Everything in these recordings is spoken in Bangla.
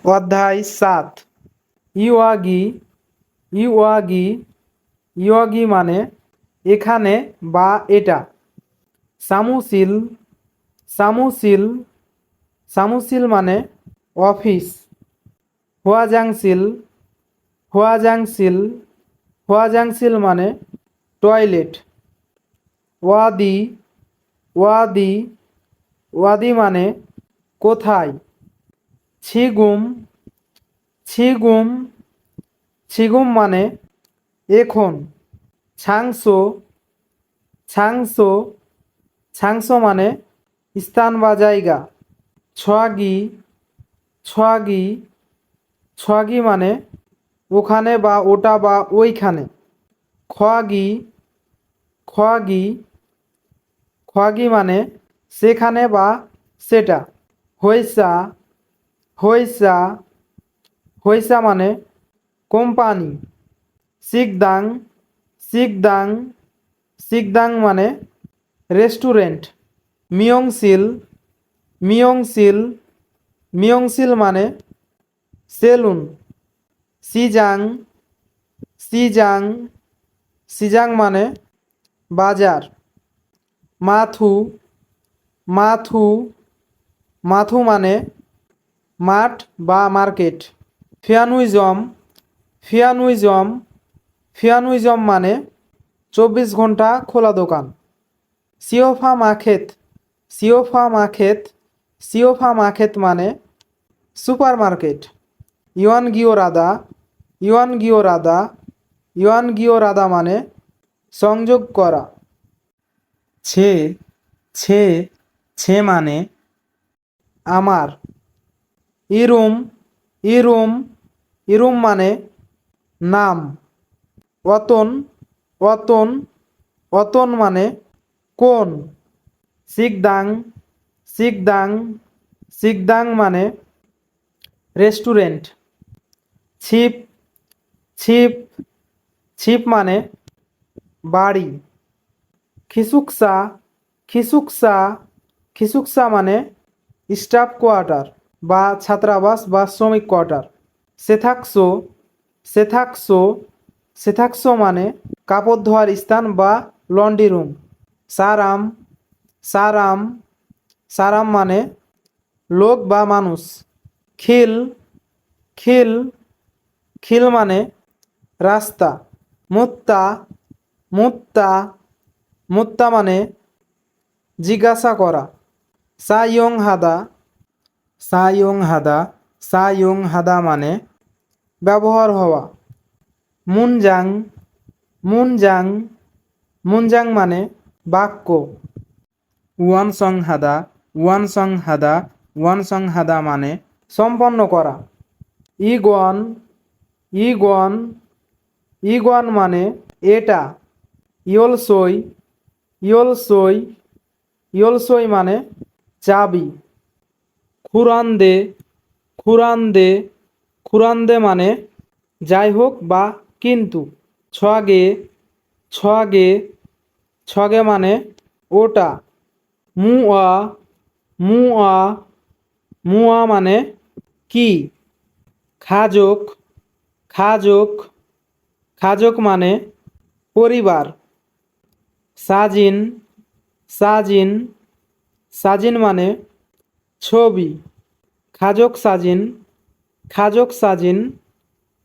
অধ্যায় ৭। ইওয়াগি। ইওয়াগি ইওয়াগি মানে এখানে বা এটা। সামুসিল। সামুসিল সামুসিল মানে অফিস। হুয়াজাংসিল। হুয়াজাংসিল হুয়াজাংসিল মানে টয়লেট। ওয়াদি। ওয়াদি ওয়াদি মানে কোথায়। ছিগুম। ছিগুম ছিগুম মানে এখন। ছাংসো। ছাংসো ছাংসো মানে স্থান বা জায়গা। ছোয়াগি। ছোয়াগি ছোয়াগি মানে ওখানে বা ওটা বা ওইখানে। খোয়াগি। খোয়াগি খোয়াগি মানে সেখানে বা সেটা। হইসা। হইসা হইসা মানে কোম্পানি। সিকদাং। সিকদাং সিকদাং মানে রেস্টুরেন্ট। মিয়ংসিল। মিয়ংসিল মিয়ংসিল মানে সেলুন। সিজাং। সিজাং সিজাং মানে বাজার। মাথু। মাথু মাথু মানে মাঠ বা মার্কেট। ফিয়ানুইজম। ফিয়ানুইজম ফিয়ানুইজম মানে 24 ঘন্টা খোলা দোকান। সিওফা মার্কেট। সিওফা মার্কেট সিওফা মার্কেট মানে সুপার মার্কেট। ইওয়ান গিওরাদা। ইওয়ান গিওরাদা ইওয়ান গিওরাদা মানে সংযোগ করা। ছে। ছে ছে মানে আমার। ইরুম। ইরুম ইরুম মানে নাম। অতন। অতন অতন মানে কোন। সিকদাং। সিকদাং সিকদাং মানে রেস্টুরেন্ট। ছিপ। ছিপ ছিপ মানে বাড়ি। খিসুকসা। খিসুকসা খিসুকসা মানে স্টাফ কোয়ার্টার বা ছাত্রাবাস বা শ্রমিক কোয়ার্টার। সেথাকসো। সেথাকসো সেথাকসো মানে কাপড় ধোয়ার স্থান বা laundry room. Serum. Serum serum মানে লোক বা মানুষ। খিল। খিল খিল মানে রাস্তা। মুত্তা। মুত্তা মুত্তা মানে জিজ্ঞাসা করা। সাইয়ং হাদা। সাইয়ং হাদা সাইয়ং হাদা মানে ব্যবহার হওয়া। মুনজাং। মুনজাং মুনজাং মানে বাক্য। ওয়ানসং হাদা। ওয়ানসং হাদা ওয়ানসং হাদা মানে সম্পন্ন করা। ইগন। ইগন ইগন মানে এটা। ইয়লসই। ইয়লসই ইয়লসই মানে চাবি। খুরান্দে। খুরান্দে খুরান্দে মানে যাই হোক বা কিন্তু। ছগে। ছগে ছগে মানে ওটা। মুয়া। মুয়া মুয়া মানে কি। খাজক। খাজক খাজক মানে পরিবার। সাজিন। সাজিন সাজিন মানে ছবি। খাজক সাজিন। খাজক সাজিন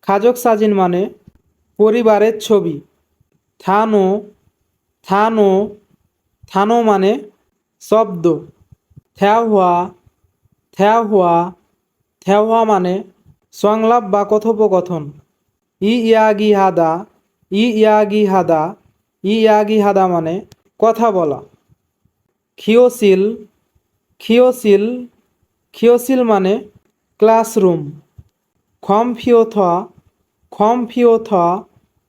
খাজক সাজিন মানে পরিবারের ছবি। থানো। থানো থানো মানে শব্দ। থ্যাওয়া। থ্যাওয়া থ্যাওয়া মানে সংলাপ বা কথোপকথন। ইয়াগি হাদা। ইয়াগি হাদা ইয়াগি হাদা মানে কথা বলা। খিওসিল। খিওসিল খিওসিল মানে ক্লাসরুম। খমফিওথা। খমফিওথা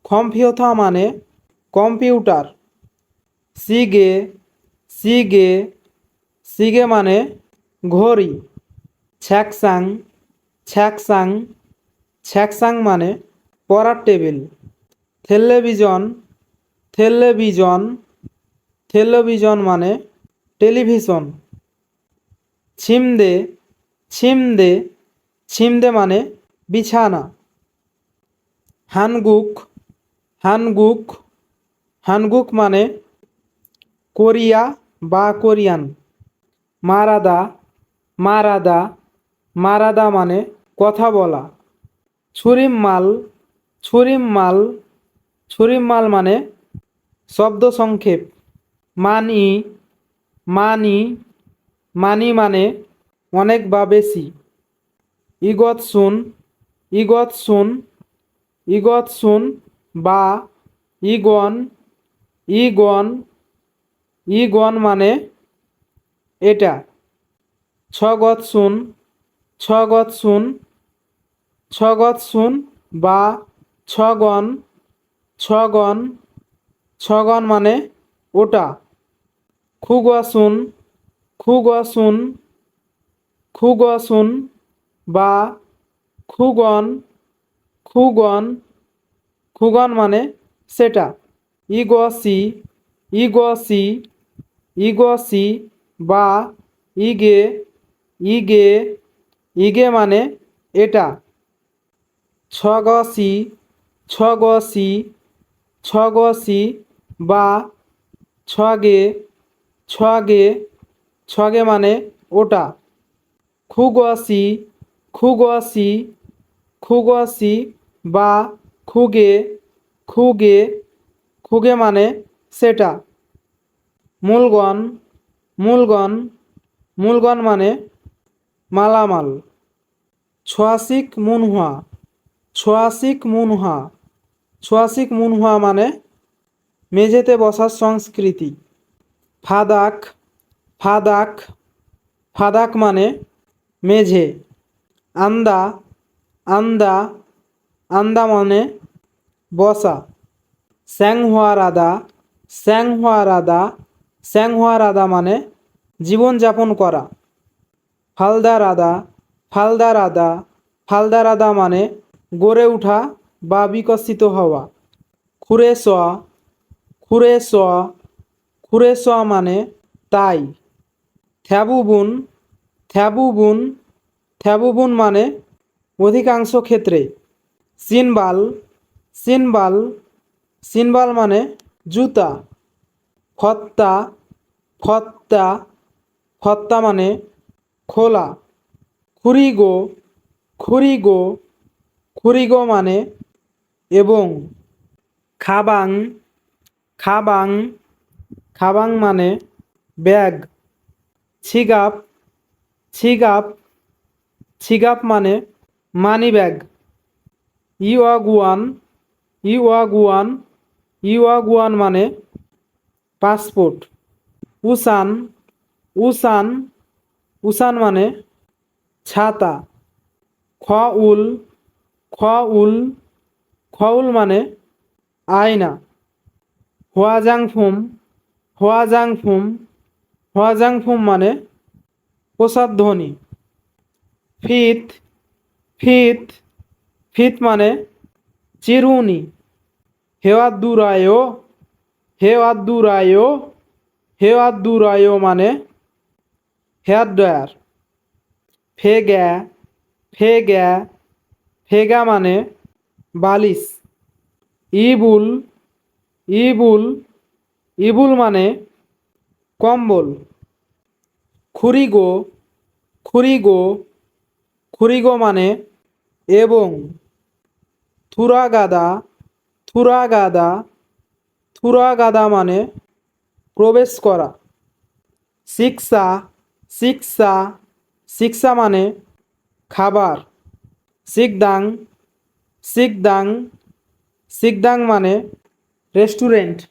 খমফিওথা মানে কম্পিউটার। সিগে। সিগে সিগে মানে ঘড়ি। ছ্যাকসাং। ছ্যাকসাং ছ্যাকসাং মানে পড়ার টেবিল। টেলিভিশন। টেলিভিশন টেলিভিশন মানে টেলিভিশন। ছিমদে। ছিমদে ছিমদে মানে বিছানা। হানগুক, হানগুক, হানগুক মানে কোরিয়া বা কোরিয়ান। মারাদা, মারাদা, মারাদা মানে কথা বলা। ছুরিমমাল, ছুরিমমাল, ছুরিমমাল মানে শব্দ সংক্ষেপ। মানি, মানি, মানি মানে অনেক বা বেশি। ইগতসুন, ইগতসুন, ইগতসুন বা ইগন, ইগন, ইগন মানে এটা। ছগতসুন, ছগতসুন, ছগতসুন বা ছগন, ছগন, ছগন মানে ওটা। খুগসুন, খুগসুন, খুগসুন বা খুগন, খুগন, খুগন মানে সেটা। ইগসি, ইগসি, ইগসি বা ইগে, ইগে, ইগে মানে এটা। ছগসি, ছগসি, ছগসি বা ছগে, ছগে, ছগে মানে ওটা। খুগসি, খুগসি, খুগসি বা খুগে, খুগে, খুগে মানে সেটা। মূলগণ, মূলগণ, মূলগণ মানে মালামাল। ছোয়াশিক মুনহুয়া, ছোয়াশিক মুনহুয়া, ছোয়াশিক মুনহুয়া মানে মেঝেতে বসার সংস্কৃতি। ফাদাক, ফাদাক, ফাদাক মানে মেঝে। আন্দা, আন্দা, আন্দা মানে বসা। স্যাংহুয়ারাদা, স্যাংহুয়ারাদা, স্যাংহুয়ারাদা মানে জীবনযাপন করা। ফালদারাদা, ফালদারাদা, ফালদারাদা মানে গড়ে ওঠা বা বিকশিত হওয়া। খুরেসোয়া, খুরেসোয়া, খুরেসোয়া মানে তাই। থ্যাবুবুন, থ্যাবুবুন, থ্যাবুবুন মানে অধিকাংশ ক্ষেত্রে। সিনবাল, সিনবাল, সিনবাল মানে জুতা। ফত্তা, ফত্তা, ফত্তা মানে খোলা। খুরিগো, খুরিগো, খুরিগো মানে এবং। খাবাং, খাবাং, খাবাং মানে ব্যাগ। ছিগাপ, ছিগাপ, ছিগাপ মানে মানি ব্যাগ। ইওয়াগুয়ান, ইওয়াগুয়ান, ইওয়াগুয়ান মানে পাসপোর্ট। উসান, উসান, উসান মানে ছাতা। খাউল, খাউল, খাউল মানে আয়না। হোয়াজাংফুম, হোয়াজাংফুম, হোয়াজাংফুম মানে প্রসাধনী। ফিত, ফিত, ফিত মানে চিরুনি। হেওয়াদ্দুরায়ো, হেওয়াদ্দুরায়ো, হেওয়াদ্দুরায়ো মানে হেয়ার ড্রায়ার। ফেগ্যা, ফেগ্যা, ফেগা মানে বালিশ। ইবুল, ইবুল, ইবুল মানে কম্বল। খুরিগো, খুরিগো, খুরিগো মানে এবং। থুরাগাদা, থুরাগাদা, থুরাগাদা মানে প্রবেশ করা। শিক্ষা, শিক্ষা, শিক্ষা মানে খাবার। সিকদাং, সিকদাং, সিকদাং মানে রেস্টুরেন্ট।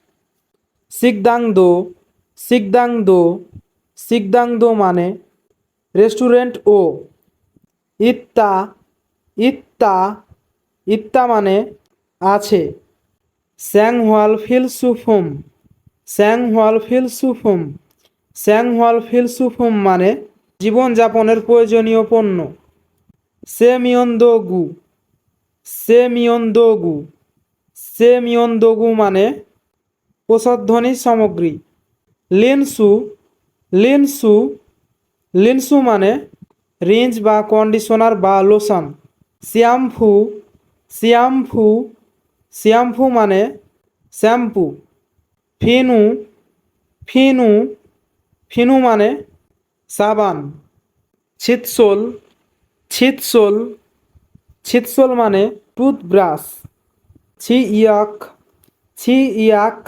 সিকদাং দো, সিকদাং দো, সিকদাং দো মানে রেস্টুরেন্ট ও। ইত্তা, ইত্তা, ইত্তা মানে আছে। স্যাংহোয়াল ফিলসুফুম, স্যাংহোয়াল ফিলসুফুম, স্যাংহোয়াল ফিলসুফুম মানে জীবনযাপনের প্রয়োজনীয় পণ্য। সেমিয়ন্দোগু, সেমিয়ন্দোগু, সেমিয়ন্দোগু মানে প্রসাধনী সামগ্রী। লিনসু, লিনসু, লিনসু মানে রিঞ্জ বা কন্ডিশনার বা লোশন। শ্যাম্পু শ্যাম্পু শ্যাম্পু মানে শ্যাম্পু। ফিনু ফিনু ফিনু মানে সাবান। ছিটসোল ছিটসোল ছিটসোল মানে টুথব্রাশ। ছিইয়াক ছিইয়াক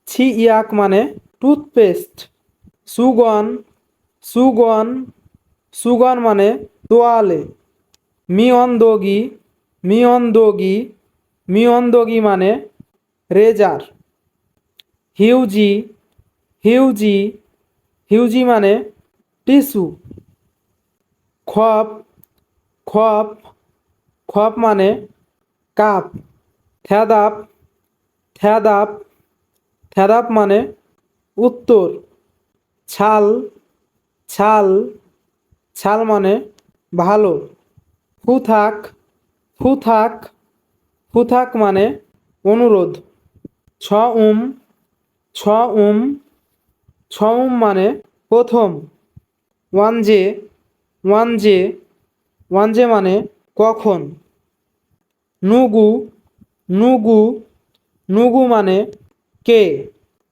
ছিইয়াক মানে টুথপেস্ট। সুগন সুগন সুগন মানে তোয়ালে। মিয়ন্দগি মিয়ন্দগি মিয়ন্দগি মানে রেজার। হিউজি হিউজি হিউজি মানে টিস্যু। খপ খপ খপ মানে কাপ। থেদাপ থেদাপ থেদাপ মানে উত্তর। ছাল ছাল ছাল মানে ভালো। ফুথাক ফুথাক ফুথাক মানে অনুরোধ। ছউম ছউম ছউম মানে প্রথম। ওয়ানজে ওয়ানজে ওয়ানজে মানে কখন। নুগু নুগু নুগু মানে কে।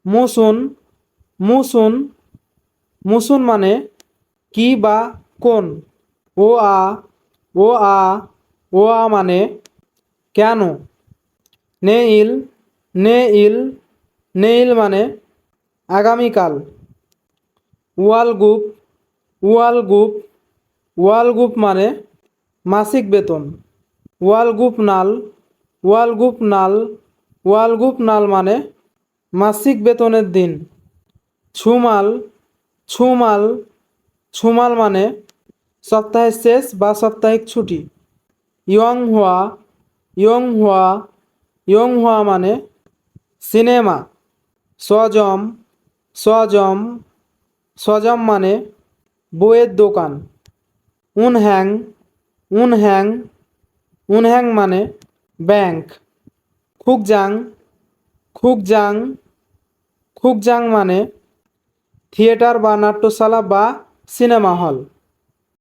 মুসুন মুসুন মুসুন মানে কি বা কোন। ও আ ও আ ও আ মানে কেন। নেইল নেইল নেইল মানে আগামীকাল। ওয়ালগুপ ওয়ালগুপ ওয়ালগুপ মানে মাসিক বেতন। ওয়ালগুপ নাল ওয়ালগুপ নাল ওয়ালগুপ নাল মানে মাসিক বেতনের দিন। ছুমাল ছুমাল ছুমাল মানে সপ্তাহের শেষ বা সাপ্তাহিক ছুটি। ইয়ংহুয়া ইয়ংহুয়া ইয়ংহুয়া মানে সিনেমা। সজম সজম সজম মানে বইয়ের দোকান। উনহ্যাং উনহ্যাং উনহ্যাং মানে ব্যাংক। খুকজাং খুকজাং খুকজাং মানে থিয়েটার বা নাট্যশালা বা সিনেমা হল।